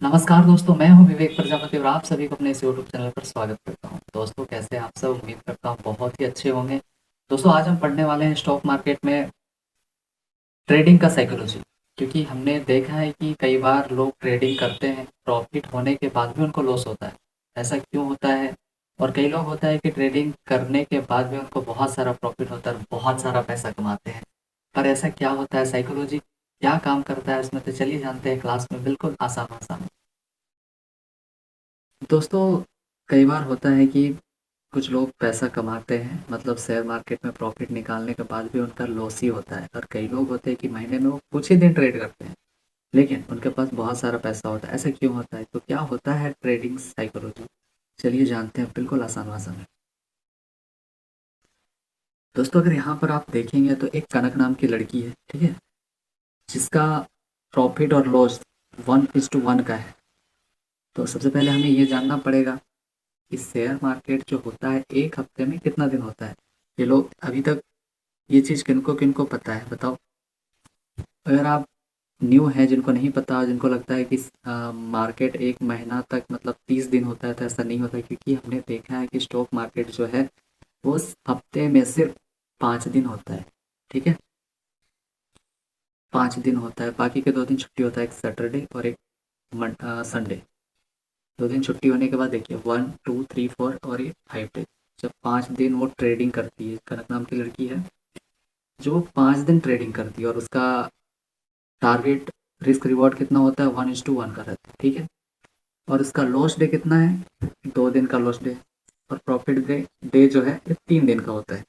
नमस्कार दोस्तों, मैं हूं विवेक प्रजापति और आप सभी को अपने इस यूट्यूब चैनल पर स्वागत करता हूं। दोस्तों, कैसे हैं आप सब? उम्मीद करता हूं बहुत ही अच्छे होंगे। दोस्तों, आज हम पढ़ने वाले हैं स्टॉक मार्केट में ट्रेडिंग का साइकोलॉजी। क्योंकि हमने देखा है कि कई बार लोग ट्रेडिंग करते हैं, प्रॉफिट होने के बाद भी उनको लॉस होता है। ऐसा क्यों होता है? और कई लोग होता है कि ट्रेडिंग करने के बाद भी उनको बहुत सारा प्रॉफिट होता है, बहुत सारा पैसा कमाते हैं। पर ऐसा क्या होता है? साइकोलॉजी क्या काम करता है इसमें? तो चलिए जानते हैं क्लास में बिल्कुल आसान भाषा में। दोस्तों, कई बार होता है कि कुछ लोग पैसा कमाते हैं, मतलब शेयर मार्केट में प्रॉफिट निकालने के बाद भी उनका लॉस ही होता है। और कई लोग होते हैं कि महीने में वो कुछ ही दिन ट्रेड करते हैं, लेकिन उनके पास बहुत सारा पैसा होता है। ऐसा क्यों होता है? तो क्या होता है ट्रेडिंग साइकोलॉजी? चलिए जानते हैं बिल्कुल आसान भाषा में। दोस्तों, अगर यहाँ पर आप देखेंगे तो एक कनक नाम की लड़की है, ठीक है, जिसका प्रॉफिट और लॉस 1:1 का है। तो सबसे पहले हमें ये जानना पड़ेगा कि शेयर मार्केट जो होता है एक हफ्ते में कितना दिन होता है। ये लोग अभी तक ये चीज़ किनको किनको पता है बताओ? अगर आप न्यू है, जिनको नहीं पता, जिनको लगता है कि मार्केट एक महीना तक मतलब 30 दिन होता है, तो ऐसा नहीं होता है। क्योंकि हमने देखा है कि स्टॉक मार्केट जो है वो हफ्ते में सिर्फ 5 दिन होता है, ठीक है। 5 दिन होता है, बाकी के 2 दिन छुट्टी होता है, एक सैटरडे और एक संडे। 2 दिन छुट्टी होने के बाद देखिए 1, 2, 3, 4 और ये 5 डे। जब 5 दिन वो ट्रेडिंग करती है, कनक नाम की लड़की है जो 5 दिन ट्रेडिंग करती है, और उसका टारगेट रिस्क रिवॉर्ड कितना होता है? 1:1 का रहता है, ठीक है। और इसका लॉस डे कितना है? 2 दिन का लॉस डे। और प्रॉफिट डे डे जो है ये 3 दिन का होता है।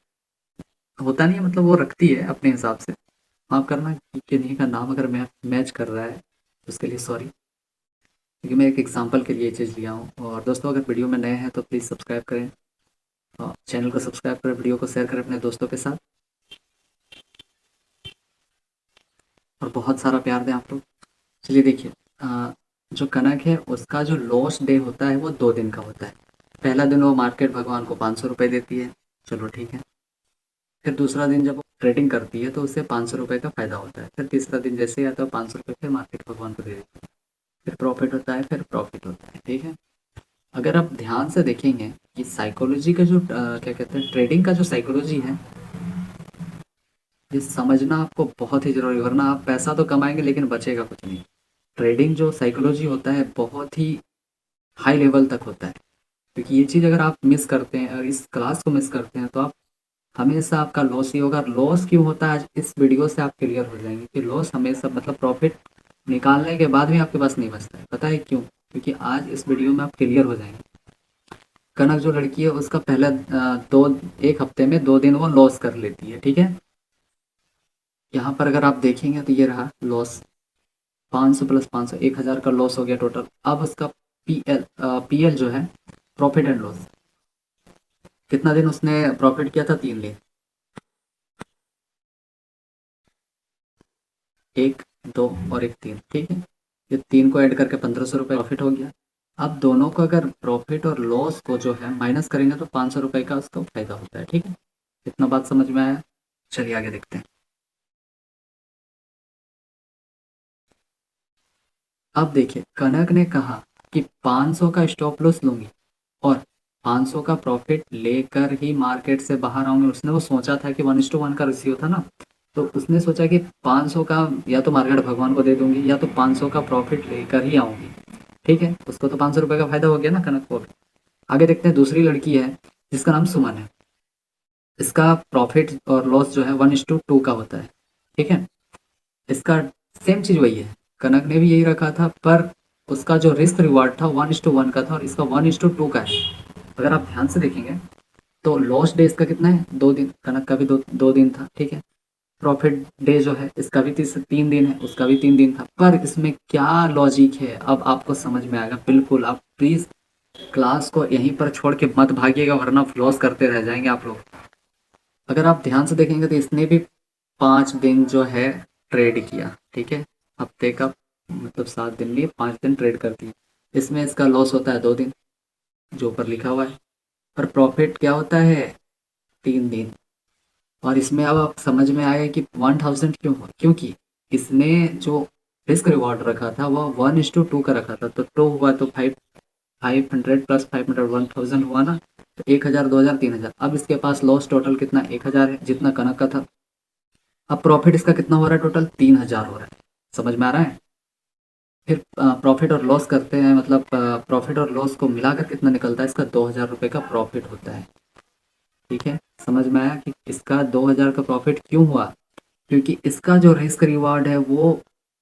होता नहीं है, मतलब वो रखती है अपने हिसाब से। माफ करना कि किन्हीं का नाम अगर मैच कर रहा है तो उसके लिए सॉरी, क्योंकि मैं एक एग्जांपल के लिए ये चीज़ लिया हूँ। और दोस्तों, अगर वीडियो में नए हैं तो प्लीज़ सब्सक्राइब करें, और चैनल को सब्सक्राइब करें, वीडियो को शेयर करें अपने दोस्तों के साथ, और बहुत सारा प्यार दें आप लोग। चलिए देखिए, जो कनक है उसका जो लॉस डे होता है वो 2 दिन का होता है। पहला दिन वो मार्केट भगवान को 500 रुपये देती है, चलो ठीक है। फिर दूसरा दिन जब वो ट्रेडिंग करती है तो उससे 500 रुपये का फायदा होता है। फिर तीसरा दिन जैसे ही आता है 500 रुपये फिर मार्केट भगवान को दे देती है। फिर प्रॉफिट होता है, फिर प्रॉफिट होता है, ठीक है। अगर आप ध्यान से देखेंगे कि साइकोलॉजी का जो क्या कहते हैं, ट्रेडिंग का जो साइकोलॉजी है, ये समझना आपको बहुत ही जरूरी है, वरना आप पैसा तो कमाएंगे लेकिन बचेगा कुछ नहीं। ट्रेडिंग जो साइकोलॉजी होता है बहुत ही हाई लेवल तक होता है। क्योंकि ये चीज़ अगर आप मिस करते हैं और इस क्लास को मिस करते हैं तो आप हमेशा आपका लॉस ही होगा। लॉस क्यों होता है आज इस वीडियो से आप क्लियर हो जाएंगे कि लॉस हमेशा मतलब प्रॉफिट निकालने के बाद भी आपके पास नहीं बचता है। पता है क्यों? क्योंकि आज इस वीडियो में आप क्लियर हो जाएंगे। कनक जो लड़की है उसका पहला दो एक हफ्ते में 2 दिन वो लॉस कर लेती है, ठीक है। यहाँ पर अगर आप देखेंगे तो ये रहा लॉस, 500 प्लस 500, 1,000 का लॉस हो गया टोटल। अब उसका पीएल जो है, प्रॉफिट एंड लॉस, कितना दिन उसने प्रॉफिट किया था? 3 दिन। एक, दो और एक, तीन, ठीक है। ये तीन को ऐड करके 1,500 रुपये प्रॉफिट हो गया। अब दोनों को अगर प्रॉफिट और लॉस को जो है माइनस करेंगे तो 500 रुपये का उसका फायदा होता है, ठीक है। इतना बात समझ में आया? चलिए आगे देखते हैं। अब देखिए, कनक ने कहा कि 500 का स्टॉप लॉस लूंगी और 500 का प्रॉफिट लेकर ही मार्केट से बाहर आऊंगी। उसने वो सोचा था कि 1:1 का रेशियो था ना, तो उसने सोचा कि 500 का या तो मार्केट भगवान को दे दूंगी या तो 500 का प्रॉफिट लेकर ही आऊंगी, ठीक है। उसको तो 500 रुपये का फायदा हो गया ना, कनक को भी। आगे देखते हैं, दूसरी लड़की है जिसका नाम सुमन है। इसका प्रॉफिट और लॉस जो है 1:2 का होता है, ठीक है। इसका सेम चीज वही है, कनक ने भी यही रखा था, पर उसका जो रिस्क रिवार्ड था 1:1 का था और इसका 1:2 का है। अगर आप ध्यान से देखेंगे तो लॉस डे इसका कितना है? 2 दिन। कनक का भी दो दिन था, ठीक है। प्रॉफिट डे जो है इसका भी 3 दिन है, उसका भी 3 दिन था। पर इसमें क्या लॉजिक है अब आपको समझ में आएगा बिल्कुल। आप प्लीज क्लास को यहीं पर छोड़ के मत भागिएगा, वरना फ्लॉस करते रह जाएंगे आप लोग। अगर आप ध्यान से देखेंगे तो इसने भी 5 दिन जो है ट्रेड किया, ठीक है। हफ्ते का मतलब 7 दिन लिए 5 दिन ट्रेड करती है। इसमें इसका लॉस होता है 2 दिन, जो ऊपर लिखा हुआ है। पर प्रॉफिट क्या होता है? 3 दिन। और इसमें अब आप समझ में आया कि 1000 क्यों हुआ? क्योंकि इसने जो रिस्क रिवॉर्ड रखा था वो 1:2 का रखा था, तो 2 हुआ तो 500 प्लस 500 1000 हुआ ना, तो 1000 2000 3000। अब इसके पास लॉस टोटल कितना 1000 है जितना कनक का था। अब प्रॉफिट इसका कितना हो रहा है टोटल 3000 हो रहा है। समझ में आ रहा है। फिर प्रॉफिट और लॉस करते हैं, मतलब प्रॉफिट और लॉस को मिलाकर कितना निकलता है इसका 2000 रुपये का प्रॉफिट होता है। ठीक है, समझ में आया कि इसका 2000 का प्रॉफिट क्यों हुआ, क्योंकि इसका जो रिस्क रिवार्ड है वो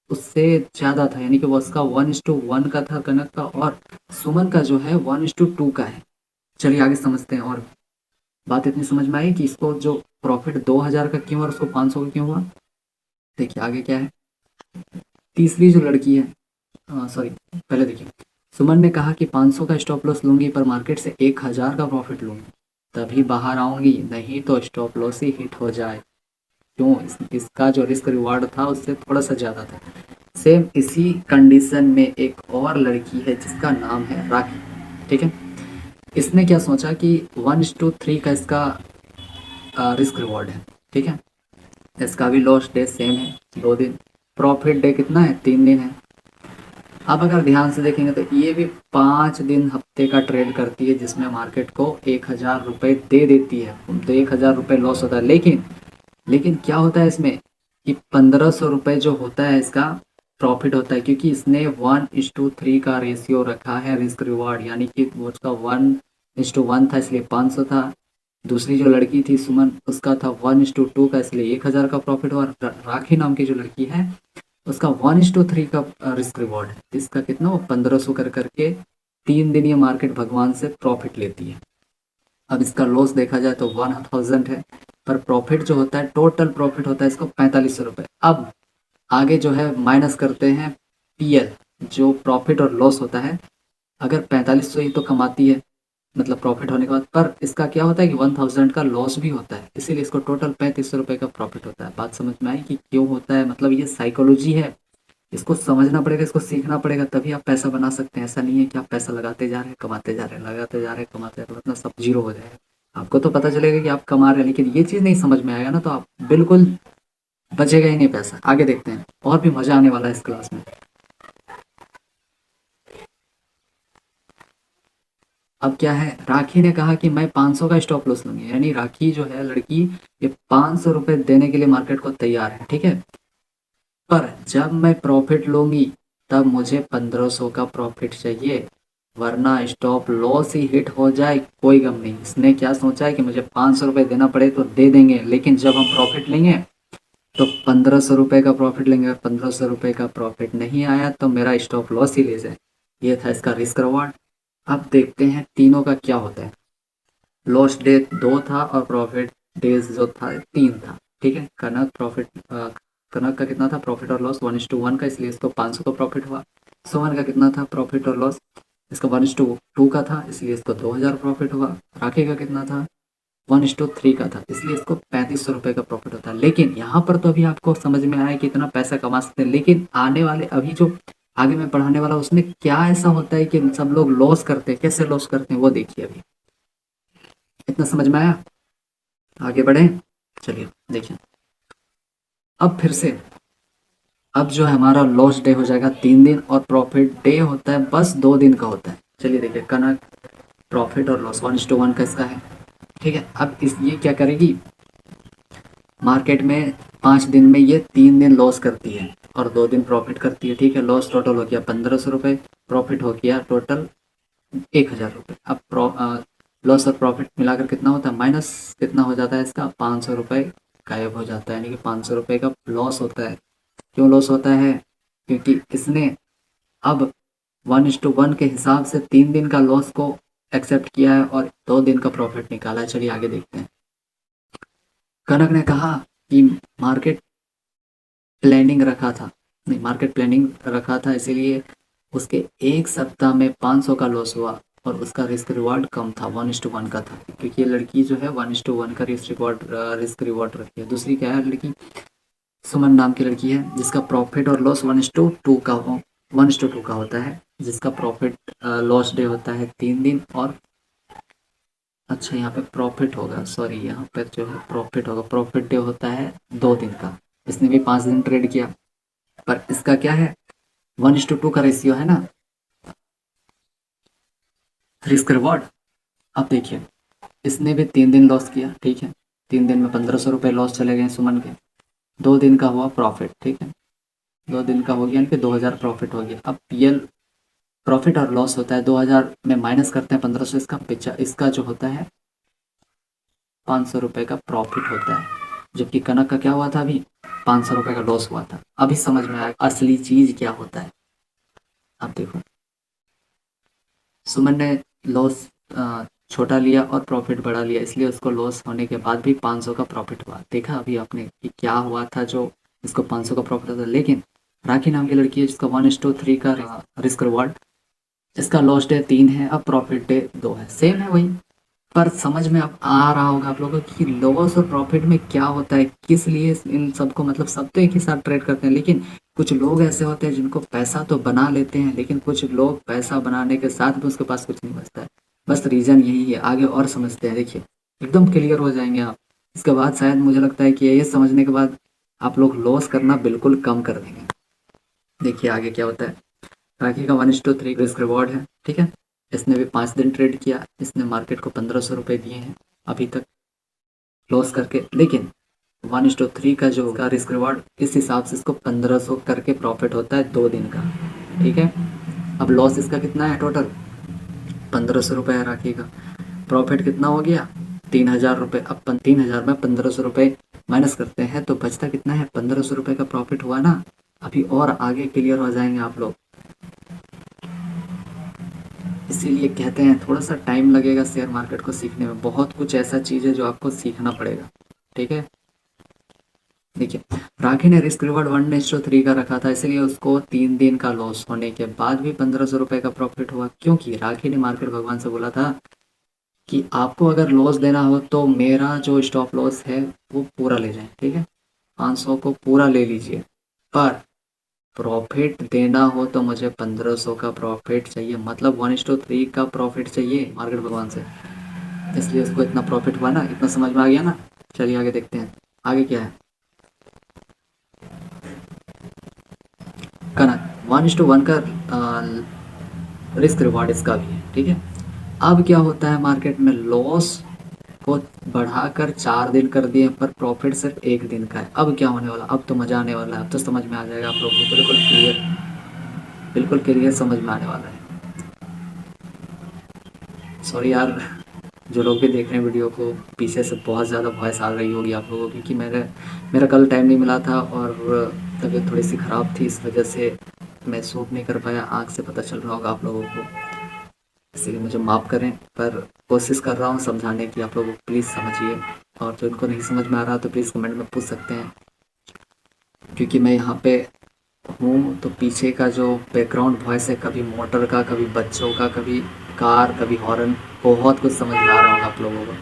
उससे ज़्यादा था, यानी कि वो उसका 1:1 का था कनक का, और सुमन का जो है 1:2 का है। चलिए आगे समझते हैं। और बात इतनी समझ में आई कि इसको जो प्रॉफिट 2000 का क्यों और उसको 500 का क्यों हुआ। देखिए आगे क्या है। तीसरी जो लड़की है, सॉरी पहले देखिए, सुमन ने कहा कि 500 का स्टॉप लॉस लूंगी पर मार्केट से 1000 का प्रॉफिट लूंगी, तभी बाहर आऊंगी, नहीं तो स्टॉप लॉस ही हिट हो जाए। क्यों, इसका जो रिस्क रिवार्ड था उससे थोड़ा सा ज़्यादा था। सेम इसी कंडीशन में एक और लड़की है जिसका नाम है राखी। ठीक है, इसने क्या सोचा कि 1:3 का इसका रिस्क रिवॉर्ड है। ठीक है, इसका भी लॉस डे सेम है 2 दिन, प्रॉफिट डे कितना है 3 दिन है। अब अगर ध्यान से देखेंगे तो ये भी 5 दिन हफ्ते का ट्रेड करती है, जिसमें मार्केट को 1000 रुपये दे देती है, तो 1000 रुपये लॉस होता है। लेकिन क्या होता है इसमें कि 1500 रुपये जो होता है इसका प्रॉफिट होता है, क्योंकि इसने 1:3 का रेशियो रखा है रिस्क रिवार्ड, यानी कि वो उसका 1:1 था इसलिए 500 था। दूसरी जो लड़की थी सुमन उसका था 1:2 का, इसलिए 1000 का प्रॉफिट हुआ। राखी नाम की जो लड़की है उसका 1:3 का रिस्क रिवॉर्ड है, इसका कितना वो 1500 कर करके 3 दिन ये मार्केट भगवान से प्रॉफिट लेती है। अब इसका लॉस देखा जाए तो 1000 है, पर प्रॉफिट जो होता है टोटल प्रॉफिट होता है इसको 4500 रुपये। अब आगे जो है माइनस करते हैं पीएल, जो प्रॉफिट और लॉस होता है। अगर 4500 ही तो कमाती है मतलब प्रॉफिट होने के बाद, पर इसका क्या होता है कि 1000 का लॉस भी होता है, इसीलिए इसको टोटल 3500 रुपये का प्रॉफिट होता है। बात समझ में आई कि क्यों होता है, मतलब ये साइकोलॉजी है, इसको समझना पड़ेगा, इसको सीखना पड़ेगा, तभी आप पैसा बना सकते हैं। ऐसा नहीं है कि आप पैसा लगाते जा रहे हैं कमाते जा रहे हैं, लगाते जा रहे हैं कमाते जा रहे हैं, मतलब सब जीरो हो जाएगा। आपको तो पता चलेगा कि आप कमा रहे हैं, लेकिन ये चीज़ नहीं समझ में आएगा ना तो आप बिल्कुल बचेगा ही नहीं पैसा। आगे देखते हैं, और भी मजा आने वाला है इस क्लास में। अब क्या है, राखी ने कहा कि मैं 500 का स्टॉप लॉस लूंगी, यानी राखी जो है लड़की ये 500 रुपये देने के लिए मार्केट को तैयार है। ठीक है, पर जब मैं प्रॉफिट लूंगी तब मुझे 1500 का प्रॉफिट चाहिए, वरना स्टॉप लॉस ही हिट हो जाए कोई गम नहीं। इसने क्या सोचा है कि मुझे 500 रुपये देना पड़े तो दे देंगे, लेकिन जब हम प्रॉफिट लेंगे तो 1500 रुपये का प्रॉफिट लेंगे, और 1500 रुपये का प्रॉफिट नहीं आया तो मेरा स्टॉप लॉस ही ले जाए। ये था इसका रिस्क रवार्ड। अब देखते हैं तीनों का क्या होता है। लॉस डे 2 था और प्रॉफिट डेज जो था 3 था। ठीक है, कनक का कितना था प्रॉफिट और लॉस 1:1 का, इसलिए इसको 500 का प्रॉफिट हुआ। सोमन का कितना था प्रॉफिट और लॉस, इसका 1:2 का था, इसलिए इसको 2000 प्रॉफिट हुआ। राखी का कितना था 1:3 का था, इसलिए इसको 3500 रुपये का प्रॉफिट होता है। लेकिन यहाँ पर तो अभी आपको समझ में आया कि इतना पैसा कमा सकते हैं, लेकिन आने वाले अभी जो आगे मैं पढ़ाने वाला हूँ उसमें क्या ऐसा होता है कि सब लोग लॉस करते हैं, कैसे लॉस करते हैं वो देखिए। अभी इतना समझ में आया, आगे बढ़े। चलिए देखिए, अब फिर से अब जो है हमारा लॉस डे हो जाएगा 3 दिन, और प्रॉफिट डे होता है बस 2 दिन का होता है। चलिए देखिए, कनक प्रॉफिट और लॉस 1:1 का इसका है। ठीक है, अब इस ये क्या करेगी, मार्केट में 5 दिन में ये 3 दिन लॉस करती है और 2 दिन प्रॉफिट करती है। ठीक है, लॉस टोटल हो गया 1500 रुपये, प्रॉफिट हो गया टोटल 1000 रुपये। अब लॉस और प्रॉफिट मिलाकर कितना होता है, माइनस कितना हो जाता है इसका 500 रुपये गायब हो जाता है, यानी कि 500 रुपये का लॉस होता है। क्यों लॉस होता है, क्योंकि इसने अब 1:1 के हिसाब से 3 दिन का लॉस को एक्सेप्ट किया है और 2 दिन का प्रॉफिट निकाला है। चलिए आगे देखते हैं। कनक ने कहा कि मार्केट प्लानिंग रखा था, इसीलिए उसके 1 सप्ताह में 500 का लॉस हुआ और उसका रिस्क रिवॉर्ड कम था, 1:1 का था, क्योंकि ये लड़की जो है 1:1 का रिस्क रिवॉर्ड रखी है। दूसरी क्या है लड़की, सुमन नाम की लड़की है जिसका प्रॉफिट और लॉस 1:2 का होता है, जिसका प्रॉफिट लॉस डे होता है 3 दिन, और अच्छा यहाँ पे प्रॉफिट होगा, सॉरी यहाँ पर जो है प्रॉफिट होगा, प्रॉफिट डे होता है 2 दिन का। इसने भी 5 दिन ट्रेड किया। पर इसका क्या है, 1:2 का रेशियो है ना, रिस्क रिवॉर्ड। अब देखिए, इसने भी 3 दिन लॉस किया, ठीक है, 3 दिन में 1500 रुपये लॉस चले गए सुमन के। 2 दिन का हुआ प्रॉफिट, ठीक है, 2 दिन का हो गया, यानी कि 2000 प्रॉफिट हो गया। अब पीएल प्रॉफिट और लॉस होता है, 2000 में माइनस करते हैं 1500, इसका जो होता है 500 रुपये का प्रॉफिट होता है। जबकि कनक का क्या हुआ था, अभी 500 रुपये का लॉस हुआ था। अभी समझ में आया असली चीज क्या होता है। अब देखो, सुमन ने लॉस छोटा लिया और प्रॉफिट बड़ा लिया, इसलिए उसको लॉस होने के बाद भी 500 का प्रॉफिट हुआ। देखा अभी आपने कि क्या हुआ था, जो इसको 500 का प्रॉफिट था। लेकिन राखी नाम की लड़की है जिसका 1:3 का रिस्क रिवॉर्ड, इसका लॉस डे 3 है, अब प्रॉफिट डे 2 है, सेम है वही। पर समझ में अब आ रहा होगा आप लोगों को कि लॉस और प्रॉफिट में क्या होता है, किस लिए इन सबको, मतलब सब तो एक ही साथ ट्रेड करते हैं, लेकिन कुछ लोग ऐसे होते हैं जिनको पैसा तो बना लेते हैं, लेकिन कुछ लोग पैसा बनाने के साथ भी उसके पास कुछ नहीं बचता है। बस रीजन यही है, आगे और समझते हैं। देखिए, एकदम क्लियर हो जाएंगे आप। इसके बाद शायद मुझे लगता है कि ये समझने के बाद आप लोग लॉस करना बिल्कुल कम कर देंगे। देखिए आगे क्या होता है। राखी का 1:3 रिस्क रिवॉर्ड है, ठीक है, इसने भी 5 दिन ट्रेड किया, इसने मार्केट को 1500 रुपये दिए हैं अभी तक लॉस करके। लेकिन 1:3 का जो का रिस्क रिवॉर्ड, इस हिसाब से इसको 1500 करके प्रॉफिट होता है 2 दिन का, ठीक है। अब लॉस इसका कितना है टोटल, 1500 रुपये है राखी का। प्रॉफिट कितना हो गया, 3000 रुपये। अब 3000 में 1500 रुपये माइनस करते हैं तो बचता कितना है, 1500 रुपये का प्रॉफिट हुआ ना। अभी और आगे क्लियर हो जाएंगे आप लोग। इसीलिए कहते हैं थोड़ा सा टाइम लगेगा शेयर मार्केट को सीखने में, बहुत कुछ ऐसा चीज़ है जो आपको सीखना पड़ेगा, ठीक है। देखिए, राखी ने रिस्क रिवॉर्ड 1:3 का रखा था, इसलिए उसको 3 दिन का लॉस होने के बाद भी 1500 रुपये का प्रॉफिट हुआ, क्योंकि राखी ने मार्केट भगवान से बोला था कि आपको अगर लॉस देना हो तो मेरा जो स्टॉप लॉस है वो पूरा ले जाए, ठीक है, 500 को पूरा ले लीजिए, पर प्रॉफिट देना हो तो मुझे 1500 का प्रॉफिट चाहिए, मतलब 1:3 का प्रॉफिट चाहिए मार्केट भगवान से। इसलिए उसको इतना प्रॉफिट हुआ ना, इतना समझ में आ गया ना। चलिए आगे देखते हैं, आगे क्या है। कनक 1:1 का रिस्क रिवॉर्ड इसका भी है, ठीक है। अब क्या होता है, मार्केट में लॉस को बढ़ाकर 4 दिन कर दिए, पर प्रॉफिट सिर्फ 1 दिन का है। अब क्या होने वाला, अब तो मजा आने वाला है, अब तो समझ में आ जाएगा आप लोगों को, बिल्कुल क्लियर, बिल्कुल क्लियर समझ में आने वाला है। सॉरी यार, जो लोग भी देख रहे हैं वीडियो को, पीछे से बहुत ज़्यादा वॉइस आ रही होगी आप लोगों की, कि मेरा कल टाइम नहीं मिला था और तबीयत थोड़ी सी ख़राब थी, इस वजह से मैं शूट नहीं कर पाया। आँख से पता चल रहा होगा आप लोगों को, इसलिए मुझे माफ़ करें, पर कोशिश कर रहा हूँ समझाने की, आप लोगों को प्लीज़ समझिए। और जो इनको नहीं समझ में आ रहा तो प्लीज़ कमेंट में पूछ सकते हैं, क्योंकि मैं यहाँ पे हूँ तो पीछे का जो बैकग्राउंड वॉइस है, कभी मोटर का, कभी बच्चों का, कभी कार, कभी हॉर्न, बहुत कुछ समझ में आ रहा होगा आप लोगों को।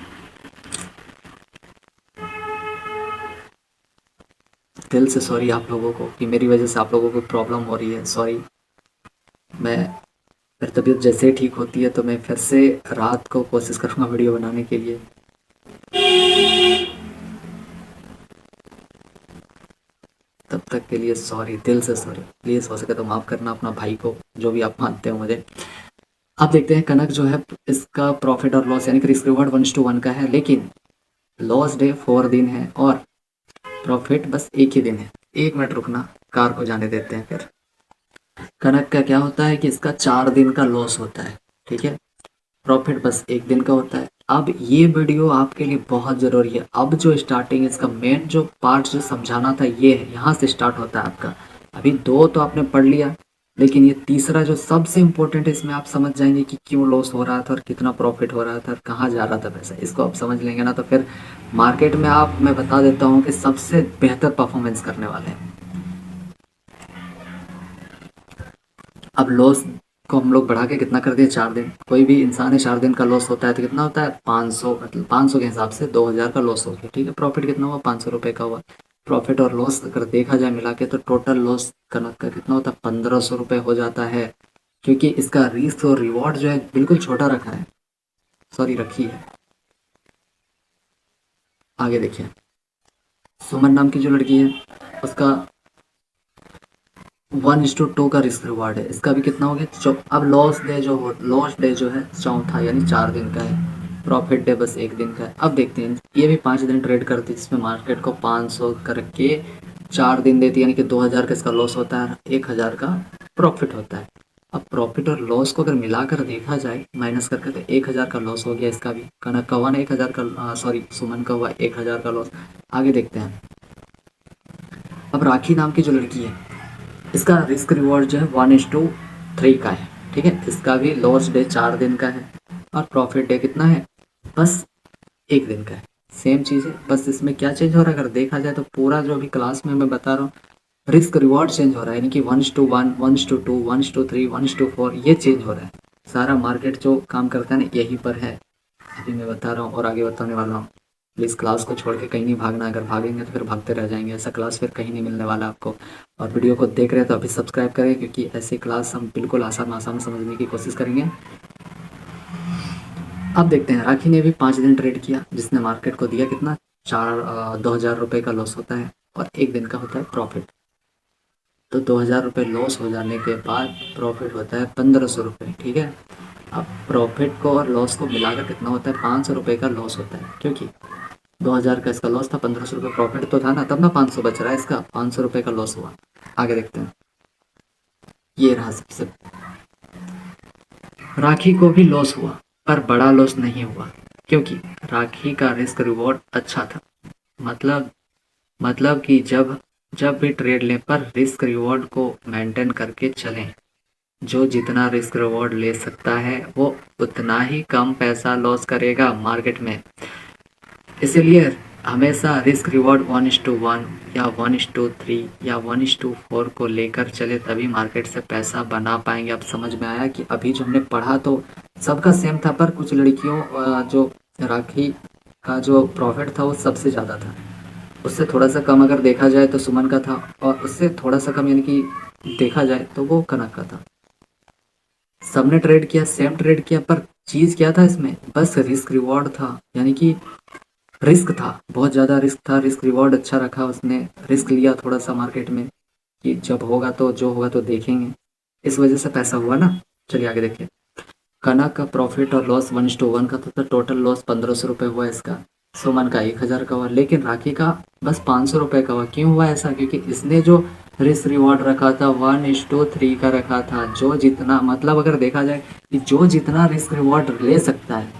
दिल से सॉरी आप लोगों को कि मेरी वजह से आप लोगों को प्रॉब्लम हो रही है, सॉरी। मैं फिर तबीयत जैसे ही ठीक होती है तो मैं फिर से रात को कोशिश करूँगा वीडियो बनाने के लिए। तब तक के लिए सॉरी, दिल से सॉरी, प्लीज़ हो सके तो माफ़ करना अपना भाई को, जो भी आप मानते हो मुझे। आप देखते हैं कनक जो है, इसका प्रॉफिट और लॉस यानी कि रिस्क रिवॉर्ड 1:1 का है, लेकिन लॉस डे 4 दिन है और प्रॉफिट बस 1 ही दिन है। 1 मिनट रुकना, कार को जाने देते हैं फिर। कनक का क्या होता है कि इसका 4 दिन का लॉस होता है, ठीक है, प्रॉफिट बस 1 दिन का होता है। अब ये वीडियो आपके लिए बहुत ज़रूरी है। अब जो स्टार्टिंग, इसका मेन जो पार्ट जो समझाना था ये है, यहाँ से स्टार्ट होता है आपका। अभी 2 तो आपने पढ़ लिया, लेकिन ये तीसरा जो सबसे इम्पोर्टेंट है, इसमें आप समझ जाएंगे कि क्यों लॉस हो रहा था और कितना प्रॉफिट हो रहा था और कहाँ जा रहा था पैसा। इसको आप समझ लेंगे ना तो फिर मार्केट में आप, मैं बता देता हूँ कि सबसे बेहतर परफॉर्मेंस करने वाले हैं। अब लॉस को हम लोग बढ़ा के कितना कर दिए, 4 दिन। कोई भी इंसान है, 4 दिन का लॉस होता है तो कितना होता है, 500, मतलब 500 के हिसाब से 2000 का लॉस हो गया, ठीक है। प्रॉफिट कितना हुआ, 500 रुपये का हुआ। प्रॉफिट और लॉस अगर देखा जाए मिला के तो टोटल लॉस कनक का कितना होता है, 1500 रुपये हो जाता है, क्योंकि इसका रिस्क और रिवॉर्ड जो है बिल्कुल छोटा रखा है, सॉरी रखी है। आगे देखिए, सुमन नाम की जो लड़की है, उसका 1:2 का रिस्क रिवार्ड है। इसका भी कितना हो गया अब लॉस डे जो है चौथा यानी 4 दिन का है, प्रॉफिट डे बस 1 दिन का है। अब देखते हैं ये भी 5 दिन ट्रेड करती है, जिसमें मार्केट को 500 करके 4 दिन देती है, यानी कि 2000 का इसका लॉस होता है, 1000 का प्रॉफिट होता है। अब प्रॉफिट और लॉस को अगर मिलाकर देखा जाए माइनस करके, तो 1000 का लॉस हो गया इसका भी। कनक का हुआ ना 1000 का, सॉरी सुमन का हुआ 1000 का लॉस। आगे देखते हैं। अब राखी नाम की जो लड़की है, इसका रिस्क रिवॉर्ड जो है 1:3 का है, ठीक है। इसका भी लॉस डे 4 दिन का है और प्रॉफिट डे कितना है, बस 1 दिन का है। सेम चीज़ है, बस इसमें क्या चेंज हो रहा है अगर देखा जाए तो पूरा जो अभी क्लास में मैं बता रहा हूँ रिस्क रिवॉर्ड चेंज हो रहा है, यानी कि 1:1, 1:2, 1:3, 1:4 ये चेंज हो रहा है। सारा मार्केट जो काम करता है ना यहीं पर है, अभी मैं बता रहा हूँ और आगे बताने वाला हूँ। प्लीज़ क्लास को छोड़ के कहीं नहीं भागना, अगर भागेंगे तो फिर भागते रह जाएंगे, ऐसा क्लास फिर कहीं नहीं मिलने वाला आपको। और वीडियो को देख रहे हैं तो अभी सब्सक्राइब करें, क्योंकि ऐसी क्लास हम बिल्कुल आसान समझने की कोशिश करेंगे। अब देखते हैं, राखी ने भी 5 दिन ट्रेड किया, जिसने मार्केट को दिया कितना 2000 रुपये का लॉस होता है और 1 दिन का होता है प्रॉफिट। तो 2000 रुपये लॉस हो जाने के बाद प्रॉफिट होता है 1500 रुपये, ठीक है। अब प्रॉफिट को और लॉस को मिलाकर कितना होता है, 500 रुपये का लॉस होता है, क्योंकि 2000 का इसका लॉस था, 1500 रुपये प्रॉफिट तो था ना, तब ना 500 बच रहा है, इसका 500 रुपये का लॉस हुआ। आगे देखते हैं। ये रहा सबसे, राखी को भी लॉस हुआ पर बड़ा लॉस नहीं हुआ, क्योंकि राखी का रिस्क रिवॉर्ड अच्छा था। मतलब मतलब कि जब जब भी ट्रेड लें पर रिस्क रिवॉर्ड को मेंटेन करके चलें। जो जितना रिस्क रिवॉर्ड ले सकता है वो उतना ही कम पैसा लॉस करेगा मार्केट में। इसीलिए हमेशा रिस्क रिवॉर्ड 1:1 या 1:3 या 1:4 को लेकर चले, तभी मार्केट से पैसा बना पाएंगे। अब समझ में आया कि अभी जो हमने पढ़ा तो सबका सेम था, पर कुछ लड़कियों जो राखी का जो प्रॉफिट था वो सबसे ज़्यादा था, उससे थोड़ा सा कम अगर देखा जाए तो सुमन का था, और उससे थोड़ा सा कम यानी कि देखा जाए तो वो कनक का था। सबने ट्रेड किया, सेम ट्रेड किया, पर चीज़ क्या था इसमें, बस रिस्क रिवॉर्ड था, यानी कि रिस्क था, बहुत ज़्यादा रिस्क था। रिस्क रिवॉर्ड अच्छा रखा उसने, रिस्क लिया थोड़ा सा मार्केट में कि जब होगा तो जो होगा तो देखेंगे, इस वजह से पैसा हुआ ना। चलिए आगे देखिए। कनक का प्रॉफिट और लॉस 1:1 का था, तो टोटल लॉस 1500 रुपये हुआ इसका। सुमन का 1000 का हुआ, लेकिन राखी का बस 500 रुपये का हुआ। क्यों हुआ ऐसा, क्योंकि इसने जो रिस्क रिवॉर्ड रखा था 1:3 का रखा था। जो जितना मतलब अगर देखा जाए कि जो जितना रिस्क रिवॉर्ड ले सकता है,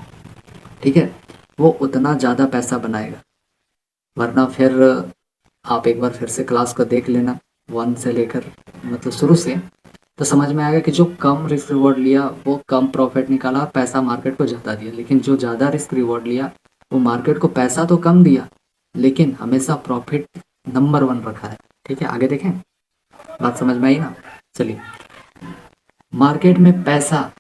ठीक है, वो उतना ज़्यादा पैसा बनाएगा। वरना फिर आप एक बार फिर से क्लास को देख लेना 1 से लेकर मतलब शुरू से, तो समझ में आएगा कि जो कम रिस्क रिवॉर्ड लिया वो कम प्रॉफिट निकाला और पैसा मार्केट को ज़्यादा दिया, लेकिन जो ज़्यादा रिस्क रिवॉर्ड लिया वो मार्केट को पैसा तो कम दिया लेकिन हमेशा प्रॉफिट नंबर 1 रखा है। ठीक है, आगे देखें, बात समझ में आई ना। चलिए, मार्केट में पैसा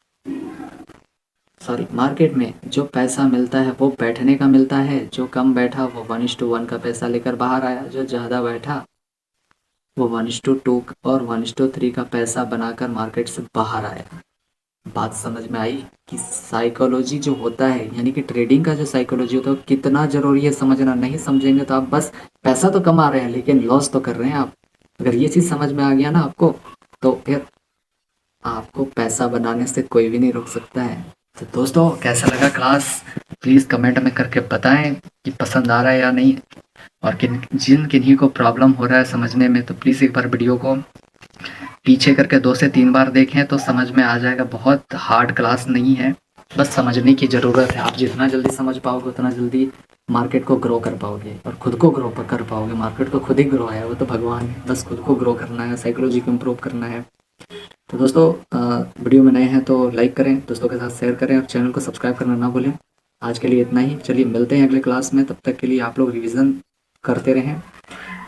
मार्केट में जो पैसा मिलता है वो बैठने का मिलता है। जो कम बैठा वो 1:1 का पैसा लेकर बाहर आया, जो ज़्यादा बैठा वो 1:2 और 1:3 का पैसा बनाकर मार्केट से बाहर आया। बात समझ में आई कि साइकोलॉजी जो होता है, यानी कि ट्रेडिंग का जो साइकोलॉजी होता है वो कितना ज़रूरी है समझना। नहीं समझेंगे तो आप बस पैसा तो कमा रहे हैं लेकिन लॉस तो कर रहे हैं आप। अगर ये चीज़ समझ में आ गया ना आपको, तो फिर आपको पैसा बनाने से कोई भी नहीं रोक सकता है। तो दोस्तों, कैसा लगा क्लास, प्लीज़ कमेंट में करके बताएं कि पसंद आ रहा है या नहीं, और किन्हीं को प्रॉब्लम हो रहा है समझने में तो प्लीज़ एक बार वीडियो को पीछे करके 2 से 3 बार देखें तो समझ में आ जाएगा। बहुत हार्ड क्लास नहीं है, बस समझने की ज़रूरत है। आप जितना जल्दी समझ पाओगे उतना जल्दी मार्केट को ग्रो कर पाओगे और खुद को ग्रो कर पाओगे। मार्केट तो खुद ही ग्रो है, वो तो भगवान है, बस खुद को ग्रो करना है, साइकोलॉजी को इम्प्रूव करना है। तो दोस्तों, वीडियो में नए हैं तो लाइक करें, दोस्तों के साथ शेयर करें और चैनल को सब्सक्राइब करना ना भूलें। आज के लिए इतना ही, चलिए मिलते हैं अगले क्लास में। तब तक के लिए आप लोग रिवीजन करते रहें,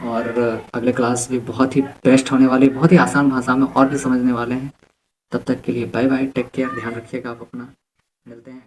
और अगले क्लास भी बहुत ही बेस्ट होने वाली, बहुत ही आसान भाषा में और भी समझने वाले हैं। तब तक के लिए बाय बाय, टेक केयर, ध्यान रखिएगा आप अपना, मिलते हैं।